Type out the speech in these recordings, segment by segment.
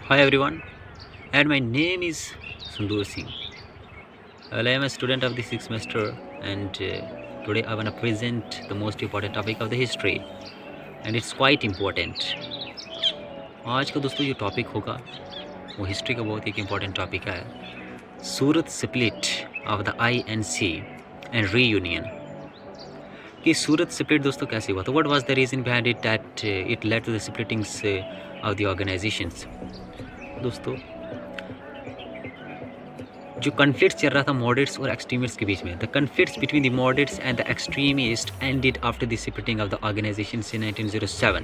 Hi everyone, and my name is Sundur Singh. Well, I am a student of the sixth semester, and today I want to present the most important topic of the history, and it's quite important. आज का दोस्तों जो topic होगा वो history का बहुत एक important topic है, Surat split of the INC and reunion. कि सूरत स्प्लिट दोस्तों कैसे हुआ, तो what was the reason behind it that it led to the splittings of the organisations. दोस्तों जो कन्फ्लिक्ट चल रहा था मॉडरेट्स और एक्सट्रीमिस्ट्स के बीच में, the conflicts between the moderates and the extremist ended after the splitting of the organisation in 1907।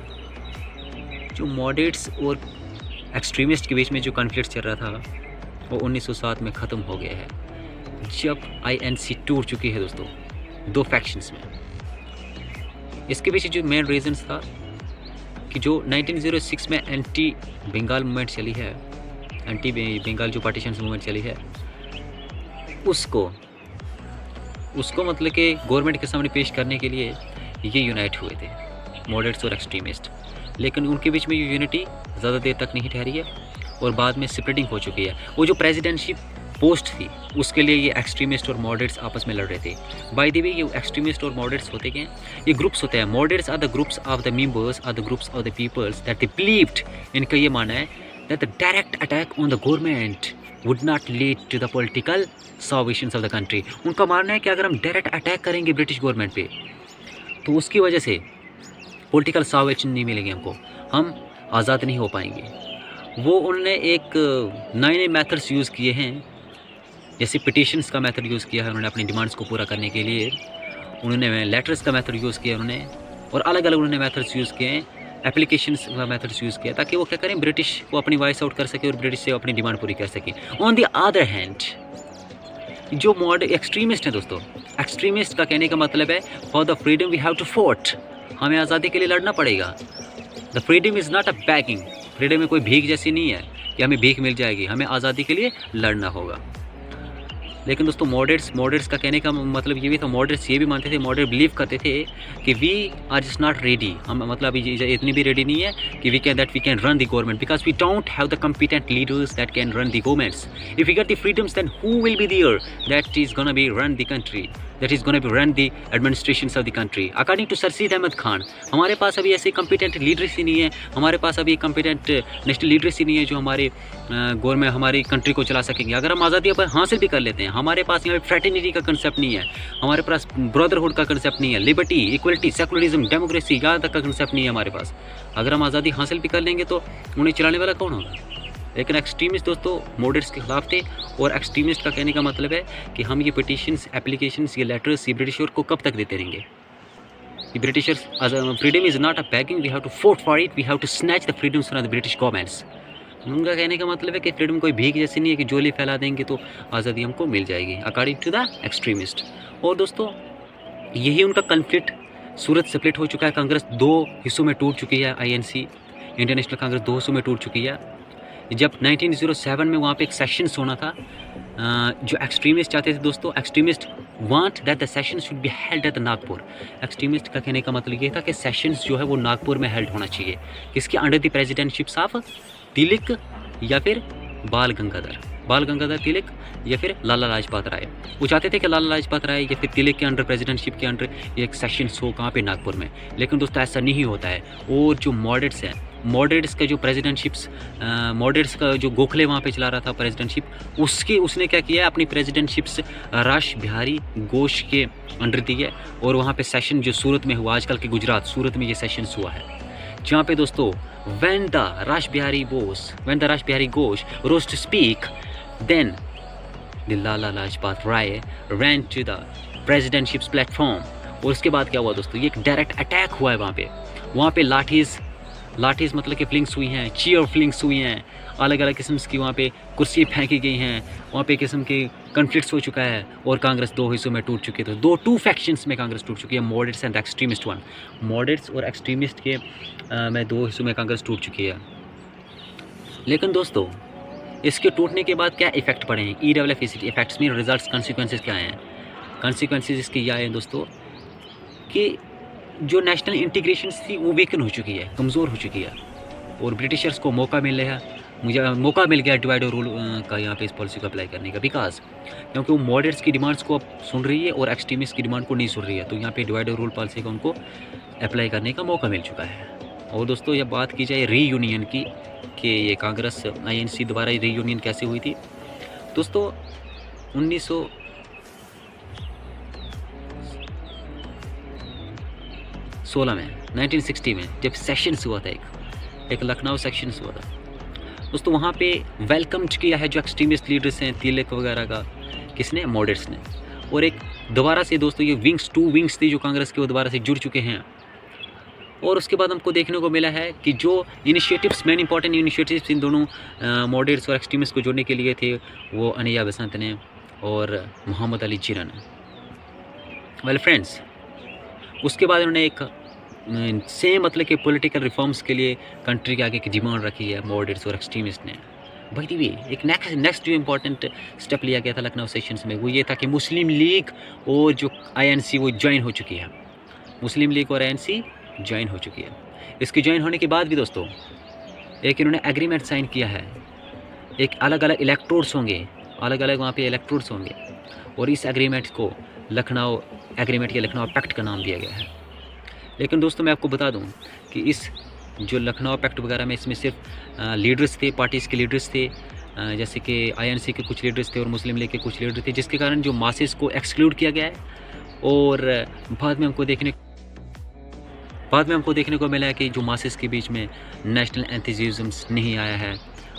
जो मॉडरेट्स और एक्सट्रीमिस्ट के बीच में जो कन्फ्लिक्ट चल रहा था वो 1907 में ख़त्म हो गया है, जब INC टूट चुकी है दोस्तों दो फैक्शंस में। इसके पीछे जो मेन रीजंस था कि जो 1906 में एंटी बंगाल मूवमेंट चली है, एंटी बंगाल जो पार्टीशन मूवमेंट चली है, उसको मतलब कि गवर्नमेंट के सामने पेश करने के लिए ये यूनाइट हुए थे मॉडरेट्स और एक्सट्रीमिस्ट। लेकिन उनके बीच में ये यूनिटी ज़्यादा देर तक नहीं ठहरी है और बाद में स्प्लिटिंग हो चुकी है। वो जो प्रेसिडेंटशिप पोस्ट थी उसके लिए ये एक्सट्रीमिस्ट और मॉडरेट्स आपस में लड़ रहे थे। बाय द वे ये एक्सट्रीमिस्ट और मॉडरेट्स होते क्या हैं, ये ग्रुप्स होते हैं। Moderates are the groups of the members are the groups of the peoples that they believed, इनका ये मानना है that the direct attack on the government would not lead to the political salvation of the country. उनका मानना है कि अगर हम डायरेक्ट अटैक करेंगे ब्रिटिश गवर्नमेंट पे तो उसकी वजह से पॉलिटिकल सॉल्वेशन नहीं मिलेंगे, हमको हम आज़ाद नहीं हो पाएंगे। वो उन्होंने एक नए नए मेथड्स यूज़ किए हैं, जैसे पिटिशन्स का मेथड यूज़ किया है उन्होंने अपनी डिमांड्स को पूरा करने के लिए, उन्होंने लेटर्स का मेथड यूज़ किया उन्होंने, और अलग अलग उन्होंने मेथड्स यूज़ किए हैं, एप्लीकेशंस का मेथड्स यूज़ किया ताकि वो क्या करें, ब्रिटिश को अपनी वॉइस आउट कर सके और ब्रिटिश से अपनी डिमांड पूरी कर सके। ऑन द अदर हैंड जो एक्सट्रीमिस्ट हैं दोस्तों, एक्सट्रीमिस्ट का कहने का मतलब है for the freedom we have to fought, हमें आज़ादी के लिए लड़ना पड़ेगा। The freedom is not a begging, freedom में कोई भीख जैसी नहीं है कि हमें भीख मिल जाएगी, हमें आज़ादी के लिए लड़ना होगा। लेकिन दोस्तों मॉडरेट्स का कहने का मतलब ये भी था, मॉडरेट्स ये भी मानते थे, मॉडरेट बिलीव करते थे कि we are just not ready, हम मतलब अभी इतनी भी रेडी नहीं है कि we can run the government, because we don't have the competent leaders that can run the governments. If we get the freedoms then who will be there that is gonna be run the country, that is going to be run the administrations of the country. According to Sir Syed Ahmad Khan, हमारे पास अभी ऐसे competent leaders ही नहीं है, हमारे पास अभी competent national leaders ही नहीं है जो हमारे गवर्नमेंट हमारी कंट्री को चला सकेंगे। अगर हम आज़ादी पर हासिल भी कर लेते हैं, हमारे पास यहाँ पे फ्रेटर्निटी का कंसेप्ट नहीं है, हमारे पास ब्रदरहुड का कंसेप्ट नहीं है, लिबर्टी, इक्वलिटी, सेकुलरिज्म, डेमोक्रेसी, यहाँ तक का कंसेप्ट नहीं है हमारे पास। अगर हम आज़ादी हासिल भी कर लेंगे तो उन्हें चलाने वाला कौन होगा। लेकिन एक्सट्रीमिस्ट दोस्तों मॉडरेट्स के खिलाफ थे, और एक्सट्रीमिस्ट का कहने का मतलब है कि हम ये पिटिशन्स, एप्लीकेशंस, ये लेटर्स ये ब्रिटिशर को कब तक देते रहेंगे। ये Britishers freedom is not a begging, we have to fought for it, we have to snatch the freedoms from the British governments. उनका कहने का मतलब है कि फ्रीडम कोई भीख जैसी नहीं है कि जोली फैला देंगे तो आज़ादी हमको मिल जाएगी, अकॉर्डिंग टू द एक्सट्रीमिस्ट। और दोस्तों यही उनका कन्फ्लिक्ट सूरत स्प्लिट हो चुका है, कांग्रेस दो हिस्सों में टूट चुकी है, INC इंटरनेशनल कांग्रेस दो हिस्सों में टूट चुकी है। जब 1907 में वहाँ पे एक सेशंस होना था, जो एक्सट्रीमिस्ट चाहते थे दोस्तों, extremist want that the session should be held at Nagpur. Extremist का कहने का मतलब ये था कि सेशंस जो है वो नागपुर में हेल्ड होना चाहिए, किसके अंडर द प्रेसिडेंटशिप्स ऑफ तिलक या फिर बाल गंगाधर तिलक या फिर लाला लाजपत राय। वो चाहते थे कि लाला लाजपत राय या फिर तिलक के अंडर, प्रेसिडेंटशिप के अंडर एक सेशंस हो कहाँ पे, नागपुर में। लेकिन दोस्तों ऐसा नहीं होता है, और जो मॉडरेट्स हैं, मॉडरेट्स का जो प्रेसिडेंटशिप्स, मॉडरेट्स का जो गोखले वहाँ पे चला रहा था प्रेसिडेंटशिप, उसने क्या किया है, अपनी प्रेसिडेंटशिप्स राश बिहारी घोष के अंडर दी है। और वहाँ पे सेशन जो सूरत में हुआ, आजकल के गुजरात सूरत में ये सेशंस हुआ है, जहाँ पे दोस्तों when the Rash Bihari Ghosh rose to speak, then the Lala Lajpat Rai ran to the presidentship's platform। और उसके बाद क्या हुआ दोस्तों, ये एक डायरेक्ट अटैक हुआ है वहाँ पे लाठीज़ मतलब कि फ्लिंग्स हुई हैं, चीयर फ्लिंग्स हुई हैं, अलग अलग किस्म की वहाँ पे कुर्सी फेंकी गई हैं, वहाँ पे किस्म के कन्फ्लिक्ट्स हो चुका है, और कांग्रेस दो हिस्सों में टूट चुकी है। तो टू फैक्शंस में कांग्रेस टूट चुकी है, moderates and extremist one. Moderates और एक्सट्रीमिस्ट के में दो हिस्सों में कांग्रेस टूट चुकी है। लेकिन दोस्तों इसके टूटने के बाद क्या इफेक्ट पड़े हैं, इरेवलेबिलिटी इफेक्ट्स में रिजल्ट्स, कॉन्सिक्वेंसेस क्या हैं। कॉन्सिक्वेंसेस इसके यह हैं दोस्तों कि जो नेशनल इंटीग्रेशन थी वो वीकन हो चुकी है, कमज़ोर हो चुकी है, और ब्रिटिशर्स को मौका मिल रहा है मुझे मौका मिल गया डिवाइड और रूल का यहाँ पे इस पॉलिसी को अप्लाई करने का, बिकॉज क्योंकि वो मॉडरेट्स की डिमांड्स को अब सुन रही है और एक्सट्रीमिस्ट की डिमांड को नहीं सुन रही है, तो यहाँ पे डिवाइड और रूल पॉलिसी का उनको अप्लाई करने का मौका मिल चुका है। और दोस्तों, जब बात की जाए रीयूनियन की कि ये कांग्रेस INC दोबारा रीयूनियन कैसे हुई थी, दोस्तों 1960 में जब सेशंस हुआ था, एक लखनऊ सेशंस हुआ था दोस्तों, वहाँ पे वेलकम किया है जो एक्सट्रीमिस्ट लीडर्स हैं तिलक वगैरह का, किसने? मॉडरेट्स ने। और एक दोबारा से दोस्तों ये टू विंग्स थी जो कांग्रेस के, वो दोबारा से जुड़ चुके हैं। और उसके बाद हमको देखने को मिला है कि जो इनिशिएटिव्स, मेन इंपॉर्टेंट इनिशिएटिव्स इन दोनों मॉडरेट्स और एक्सट्रीमिस्ट को जोड़ने के लिए थे, वो अनिया बसंत ने और मोहम्मद अली जिन्ना ने। वेल फ्रेंड्स, उसके बाद उन्होंने एक सेम मतलब कि पॉलिटिकल रिफॉर्म्स के लिए कंट्री के आगे की डिमांड रखी है मॉडरेट्स और एक्सट्रीमिस्ट ने। बाय द वे, एक नेक्स्ट जो इम्पोर्टेंट स्टेप लिया गया था लखनऊ सेशंस में, वो ये था कि मुस्लिम लीग और जो INC वो ज्वाइन हो चुकी है। मुस्लिम लीग और INC ज्वाइन हो चुकी है। इसके ज्वाइन होने के बाद भी दोस्तों एक इन्होंने एग्रीमेंट साइन किया है, एक अलग अलग इलेक्ट्रोड्स होंगे, अलग अलग वहाँ पे इलेक्ट्रोड्स होंगे, और इस एग्रीमेंट को लखनऊ एग्रीमेंट या लखनऊ पैक्ट का नाम दिया गया है। लेकिन दोस्तों मैं आपको बता दूं कि इस जो लखनऊ पैक्ट वगैरह में इसमें सिर्फ लीडर्स थे, पार्टीज़ के लीडर्स थे, जैसे कि INC के कुछ लीडर्स थे और मुस्लिम लीग के कुछ लीडर थे, जिसके कारण जो मासेस को एक्सक्लूड किया गया है। और बाद में हमको देखने को मिला है कि जो मासेस के बीच में नेशनल एंथुसियाज्म नहीं आया है,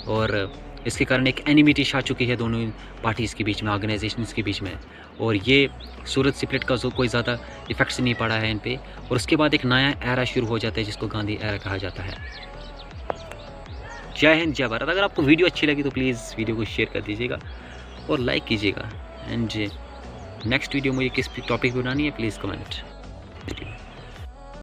और इसके कारण एक एनिमिटी छा चुकी है दोनों पार्टीज़ के बीच में, ऑर्गेनाइजेशंस के बीच में, और ये सूरत स्प्लिट का जो कोई ज़्यादा इफेक्ट्स नहीं पड़ा है इन पे। और उसके बाद एक नया एरा शुरू हो जाता है जिसको गांधी एरा कहा जाता है। जय हिंद, जय भारत। अगर आपको वीडियो अच्छी लगी तो प्लीज़ वीडियो को शेयर कर दीजिएगा और लाइक कीजिएगा। एंड नेक्स्ट वीडियो मुझे किस टॉपिक पर बनानी है प्लीज़ कमेंट।